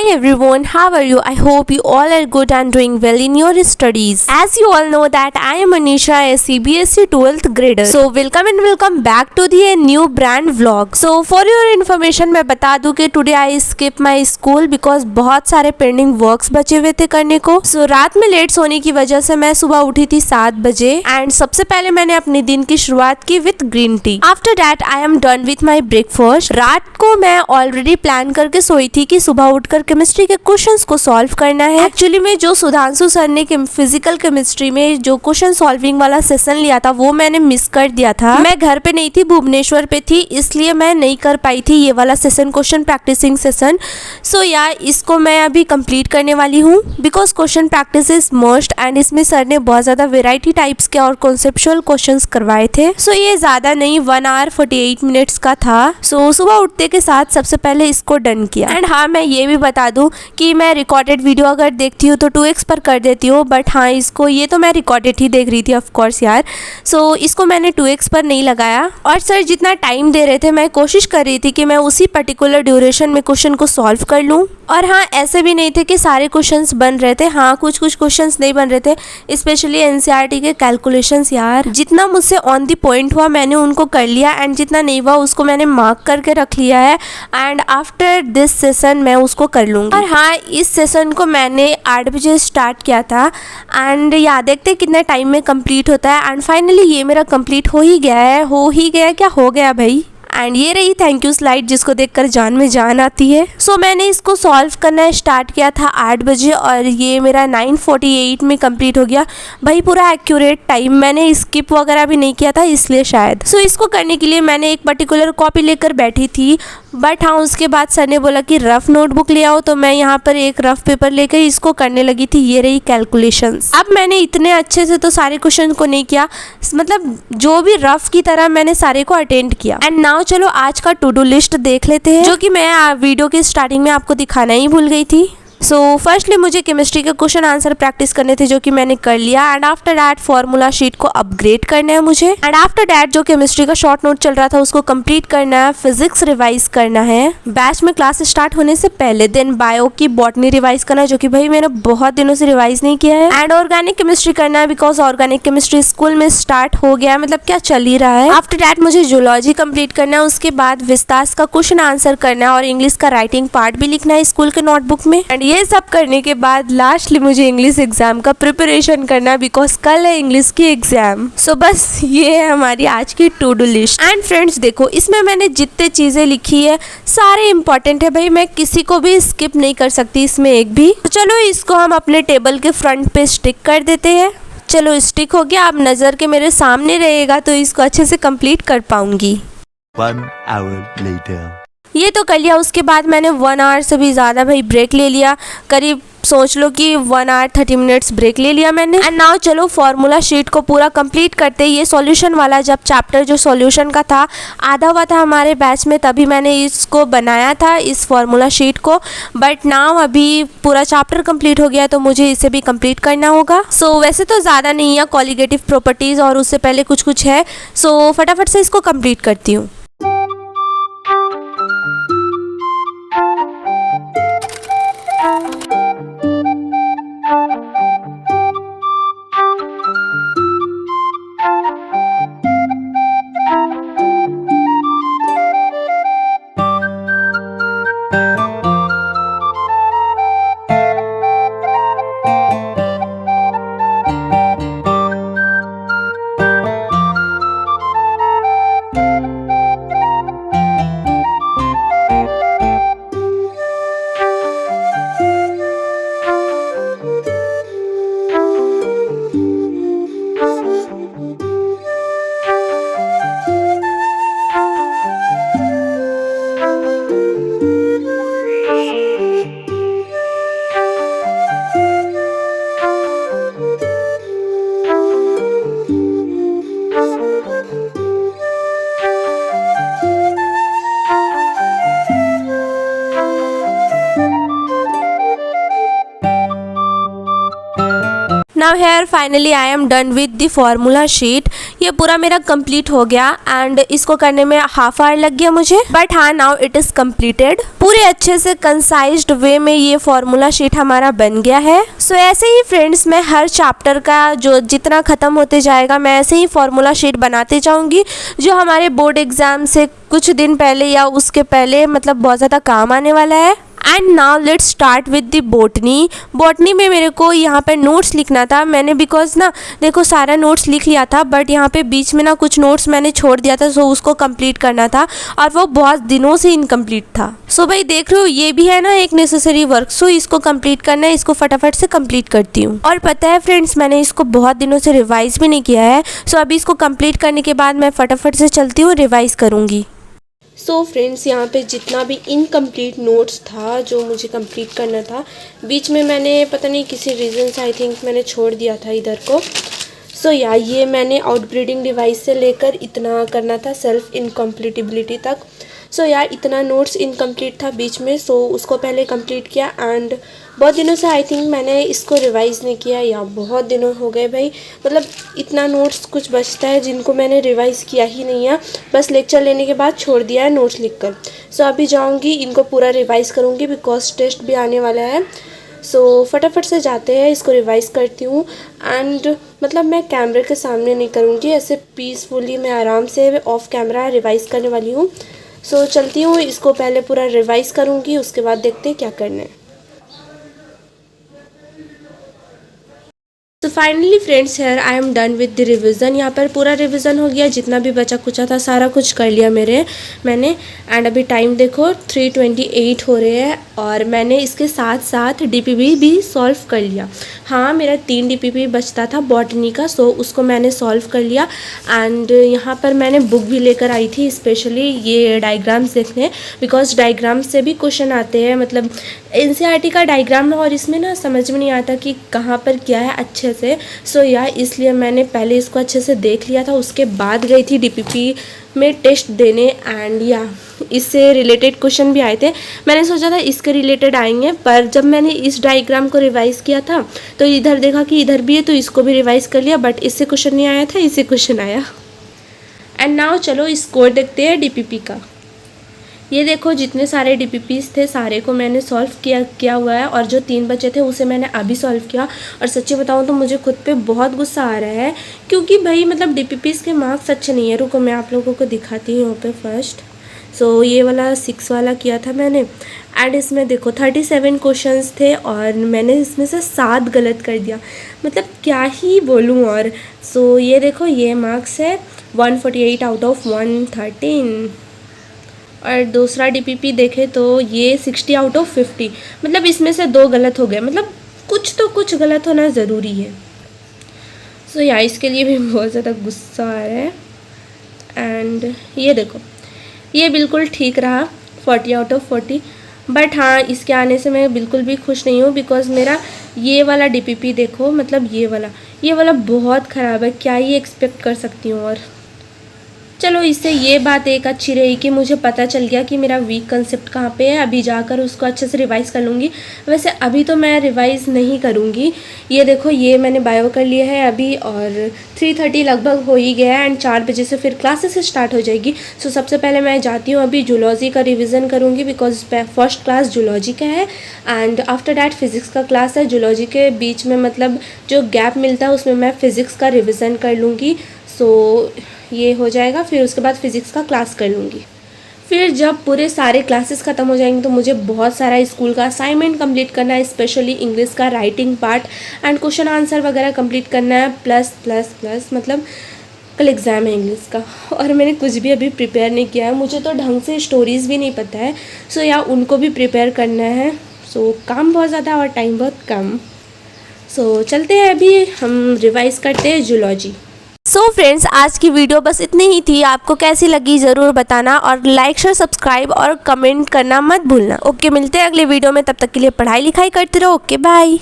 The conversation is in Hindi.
everyone, how are you? I hope you all are good and doing well in your studies. As you all know that I am Anisha, a CBSE 12th grader. So welcome back to the new brand vlog. So for your information मैं बता दूं कि today I skip my school because बहुत सारे pending works बचे हुए थे करने को. So रात में लेट सोने की वजह से मैं सुबह उठी थी 7 बजे एंड सबसे पहले मैंने अपने दिन की शुरुआत की with green tea. After that I am done with my breakfast. रात को मैं ऑलरेडी प्लान करके सोई थी कि सुबह उठकर केमिस्ट्री के क्वेश्चंस को सॉल्व करना है. एक्चुअली में जो सुधांशु सर ने फिजिकल केमिस्ट्री में जो क्वेश्चन सॉल्विंग वाला सेशन लिया था वो मैंने मिस कर दिया था. मैं घर पे नहीं थी, भुवनेश्वर पे थी, इसलिए मैं नहीं कर पाई थी ये वाला सेशन, क्वेश्चन प्रैक्टिसिंग सेशन. सो या इसको मैं अभी कंप्लीट करने वाली हूँ because question practice is must and इसमें सर ने बहुत ज़्यादा वेराइटी टाइप्स के और कॉन्सेप्चुअल क्वेश्चंस करवाए थे. सो ये ज़्यादा नहीं 1 आवर 48 मिनट्स का था. सो सुबह उठते के साथ सबसे पहले इसको डन किया. एंड हाँ, मैं ये भी बता दूं कि मैं रिकॉर्डेड वीडियो अगर देखती हूँ तो 2x पर कर देती हूँ, बट हाँ इसको ये तो मैं रिकॉर्डेड ही देख रही थी ऑफ कोर्स यार. सो इसको मैंने 2x पर नहीं लगाया और सर जितना टाइम दे रहे थे मैं कोशिश कर रही थी कि मैं उसी पर्टिकुलर ड्यूरेशन में क्वेश्चन को सॉल्व कर लूँ. और हाँ, ऐसे भी नहीं थे कि सारे क्वेश्चंस बन रहे थे. हाँ, कुछ क्वेश्चंस नहीं बन रहे थे, स्पेशली एनसीईआरटी के कैलकुलेशंस. यार जितना मुझसे ऑन द पॉइंट हुआ मैंने उनको कर लिया एंड जितना नहीं हुआ उसको मैंने मार्क करके रख लिया है एंड आफ्टर दिस सेशन मैं उसको कर लूँगी. और हाँ, इस सेशन को मैंने 8 बजे स्टार्ट किया था एंड याद देखते कितने टाइम में कंप्लीट होता है. एंड फाइनली ये मेरा कंप्लीट हो ही गया है. हो ही गया क्या, हो गया भाई. एंड ये रही थैंक यू स्लाइड जिसको देखकर जान में जान आती है. सो मैंने इसको सॉल्व करना स्टार्ट किया था 8 बजे और ये मेरा 9:48 में कंप्लीट हो गया. भाई पूरा एक्यूरेट टाइम, मैंने स्किप वगैरह भी नहीं किया था इसलिए शायद. सो इसको करने के लिए मैंने एक पर्टिकुलर कॉपी लेकर बैठी थी, बट हाँ उसके बाद सर ने बोला कि रफ नोटबुक ले आओ, तो मैं यहाँ पर एक रफ पेपर लेकर इसको करने लगी थी. ये रही कैलकुलेशंस. अब मैंने इतने अच्छे से तो सारे क्वेश्चन को नहीं किया, मतलब जो भी रफ की तरह मैंने सारे को अटेंड किया. एंड नाउ चलो आज का टू डू लिस्ट देख लेते हैं, जो कि मैं वीडियो के स्टार्टिंग में आपको दिखाना ही भूल गई थी. सो फर्स्टली मुझे केमिस्ट्री के क्वेश्चन आंसर प्रैक्टिस करने थे जो कि मैंने कर लिया. And after that formula sheet को अपग्रेड करना है मुझे. एंड आफ्टर दैट जो केमिस्ट्री का शॉर्ट नोट चल रहा था उसको कंप्लीट करना है. फिजिक्स रिवाइज करना है बैच में क्लास स्टार्ट होने से पहले. देन बायो की बॉटनी रिवाइज करना है जो कि भाई मैंने बहुत दिनों से रिवाइज नहीं किया है. एंड ऑर्गेनिक केमिस्ट्री करना है बिकॉज ऑर्गेनिक केमिस्ट्री स्कूल में स्टार्ट हो गया है, मतलब क्या चल ही रहा है. आफ्टर दैट मुझे जूलॉजी कंप्लीट करना है. उसके बाद विस्तास का क्वेश्चन आंसर करना है और इंग्लिश का राइटिंग पार्ट भी लिखना है स्कूल के नोटबुक में. एंड ये सब करने के बाद लास्टली मुझे इंग्लिश एग्जाम का प्रिपरेशन करना है बिकॉज कल है इंग्लिश की एग्जाम. सो बस ये है हमारी आज की to do list. And friends देखो, इसमें मैंने जितने चीजें लिखी है सारे इंपॉर्टेंट है भाई, मैं किसी को भी स्किप नहीं कर सकती इसमें एक भी. तो चलो इसको हम अपने टेबल के फ्रंट पे स्टिक कर देते हैं. चलो स्टिक हो गया. अब नजर के मेरे सामने रहेगा तो इसको अच्छे से कंप्लीट कर पाऊंगी. 1 hour later. ये तो कर लिया. उसके बाद मैंने 1 आवर से भी ज़्यादा भाई ब्रेक ले लिया, करीब सोच लो कि 1 आवर 30 मिनट्स ब्रेक ले लिया मैंने. एंड नाउ चलो फार्मूला शीट को पूरा कंप्लीट करते. ये सॉल्यूशन वाला जब चैप्टर जो सॉल्यूशन का था आधा हुआ था हमारे बैच में, तभी मैंने इसको बनाया था इस फार्मूला शीट को. बट नाउ अभी पूरा चैप्टर कंप्लीट हो गया तो मुझे इसे भी कंप्लीट करना होगा. सो वैसे तो ज़्यादा नहीं है, कॉलिगेटिव प्रॉपर्टीज़ और उससे पहले कुछ है. सो फटाफट से इसको कंप्लीट करती हूँ. Now here finally I am done with the formula sheet. ये पूरा मेरा कंप्लीट हो गया एंड इसको करने में हाफ आवर लग गया मुझे, बट हाँ नाउ इट इज कंप्लीटेड। पूरे अच्छे से कंसाइज्ड वे में ये फार्मूला शीट हमारा बन गया है। सो ऐसे ही फ्रेंड्स मैं हर चैप्टर का जो जितना ख़त्म होते जाएगा मैं ऐसे ही फार्मूला शीट बनाते जाऊँगी, जो हमारे बोर्ड एग्जाम से कुछ दिन पहले या उसके पहले मतलब बहुत ज़्यादा काम आने वाला है। And now let's start with the botany. Botany में मेरे को यहाँ पे नोट्स लिखना था मैंने, बिकॉज ना देखो सारा नोट्स लिख लिया था, बट यहाँ पे बीच में ना कुछ नोट्स मैंने छोड़ दिया था, सो उसको कंप्लीट करना था और वो बहुत दिनों से इनकम्प्लीट था। सो भाई देख रहे हो ये भी है ना एक नेसेसरी वर्क, सो इसको कंप्लीट करना है, इसको फटाफट से कंप्लीट करती हूँ। और पता है फ्रेंड्स मैंने इसको बहुत दिनों से रिवाइज भी नहीं किया है, सो अभी इसको कंप्लीट करने के बाद मैं फटाफट से चलती हूँ रिवाइज करूँगी। सो फ्रेंड्स यहाँ पे जितना भी इनकम्प्लीट नोट्स था जो मुझे कंप्लीट करना था, बीच में मैंने पता नहीं किसी रीज़न से आई थिंक मैंने छोड़ दिया था इधर को। सो ये मैंने आउटब्रीडिंग डिवाइस से लेकर इतना करना था सेल्फ इनकम्प्लीटिबिलिटी तक। सो इतना नोट्स इनकम्प्लीट था बीच में, सो उसको पहले कंप्लीट किया। एंड बहुत दिनों से आई थिंक मैंने इसको रिवाइज़ नहीं किया, या बहुत दिनों हो गए भाई, मतलब इतना नोट्स कुछ बचता है जिनको मैंने रिवाइज़ किया ही नहीं है, बस लेक्चर लेने के बाद छोड़ दिया है नोट्स लिखकर। सो अभी जाऊंगी इनको पूरा रिवाइज़ करूंगी बिकॉज टेस्ट भी आने वाला है। सो फटाफट से जाते हैं, इसको रिवाइज़ करती हूँ। एंड मतलब मैं कैमरे के सामने नहीं करूँगी, ऐसे पीसफुली मैं आराम से ऑफ कैमरा रिवाइज़ करने वाली हूँ। सो चलती हूँ, इसको पहले पूरा रिवाइज़ करूँगी, उसके बाद देखते हैं क्या करना है। तो finally friends here I am done with the revision. यहाँ पर पूरा रिवीजन हो गया, जितना भी बचा कुचा था सारा कुछ कर लिया मैंने। एंड अभी टाइम देखो 3:28 हो रहे हैं और मैंने इसके साथ साथ डीपीपी भी सॉल्व कर लिया। हाँ मेरा 3 डीपीपी बचता था बॉटनी का, सो उसको मैंने सॉल्व कर लिया। एंड यहाँ पर मैंने बुक भी लेकर आई थी स्पेशली ये डायग्राम्स देखने, बिकॉज डायग्राम से भी क्वेश्चन आते हैं, मतलब एनसीईआरटी का डायग्राम और इसमें ना समझ में नहीं आता कि कहाँ पर क्या है अच्छे से। सो इसलिए मैंने पहले इसको अच्छे से देख लिया था, उसके बाद गई थी डीपीपी में टेस्ट देने। एंड इससे रिलेटेड क्वेश्चन भी आए थे, मैंने सोचा था इसके रिलेटेड आएंगे, पर जब मैंने इस डायग्राम को रिवाइज़ किया था तो इधर देखा कि इधर भी है, तो इसको भी रिवाइज़ कर लिया, बट इससे क्वेश्चन नहीं आया था, इससे क्वेश्चन आया। एंड नाउ चलो स्कोर देखते हैं डीपीपी का। ये देखो जितने सारे डीपीपीस थे सारे को मैंने सॉल्व किया हुआ है, और जो 3 बचे थे उसे मैंने अभी सॉल्व किया। और सच्ची बताऊँ तो मुझे खुद पे बहुत गुस्सा आ रहा है, क्योंकि भाई मतलब डीपीपीस के मार्क्स अच्छे नहीं है। रुको मैं आप लोगों को दिखाती हूँ यहाँ पे फर्स्ट। सो ये वाला 6 वाला किया था मैंने, एंड इसमें देखो 37 क्वेश्चंस थे और मैंने इसमें से 7 गलत कर दिया, मतलब क्या ही बोलूँ। और सो ये देखो ये मार्क्स है 148 आउट ऑफ 113। और दूसरा डीपीपी देखे तो ये 60 आउट ऑफ 50, मतलब इसमें से 2 गलत हो गए, मतलब कुछ तो कुछ गलत होना ज़रूरी है। सो इसके लिए भी बहुत ज़्यादा गुस्सा आ रहा है। एंड ये देखो ये बिल्कुल ठीक रहा 40 आउट ऑफ 40, बट हाँ इसके आने से मैं बिल्कुल भी खुश नहीं हूँ, बिकॉज मेरा ये वाला डीपीपी देखो, मतलब ये वाला बहुत ख़राब है, क्या ही एक्सपेक्ट कर सकती हूँ। और चलो इससे ये बात एक अच्छी रही कि मुझे पता चल गया कि मेरा वीक कंसेप्ट कहाँ पे है। अभी जाकर उसको अच्छे से रिवाइज़ कर लूँगी। वैसे अभी तो मैं रिवाइज़ नहीं करूँगी। ये देखो ये मैंने बायो कर लिया है अभी, और 3:30 लगभग हो ही गया है, एंड 4 बजे से फिर क्लासेस स्टार्ट हो जाएगी। सो सबसे पहले मैं जाती हूँ अभी जूलॉजी का रिविज़न करूँगी, बिकॉज फर्स्ट क्लास जूलॉजी का है, एंड आफ्टर डैट फिज़िक्स का क्लास है। जूलॉजी के बीच में मतलब जो गैप मिलता है उसमें मैं फ़िज़िक्स का रिविज़न कर लूँगी। सो ये हो जाएगा, फिर उसके बाद फिज़िक्स का क्लास कर लूँगी। फिर जब पूरे सारे क्लासेस ख़त्म हो जाएंगे तो मुझे बहुत सारा स्कूल का असाइनमेंट कंप्लीट करना है, स्पेशली इंग्लिश का writing part and question answer वगैरह कंप्लीट करना है, प्लस मतलब कल एग्ज़ाम है इंग्लिश का, और मैंने कुछ भी अभी प्रिपेयर नहीं किया है। मुझे तो ढंग से स्टोरीज़ भी नहीं पता है, सो उनको भी प्रिपेयर करना है। सो काम बहुत ज़्यादा और टाइम बहुत कम। सो चलते हैं अभी हम रिवाइज़ करते हैं जूलॉजी। सो फ्रेंड्स आज की वीडियो बस इतनी ही थी। आपको कैसी लगी ज़रूर बताना, और लाइक शेयर सब्सक्राइब और कमेंट करना मत भूलना। ओके मिलते हैं अगले वीडियो में, तब तक के लिए पढ़ाई लिखाई करते रहो। Okay bye.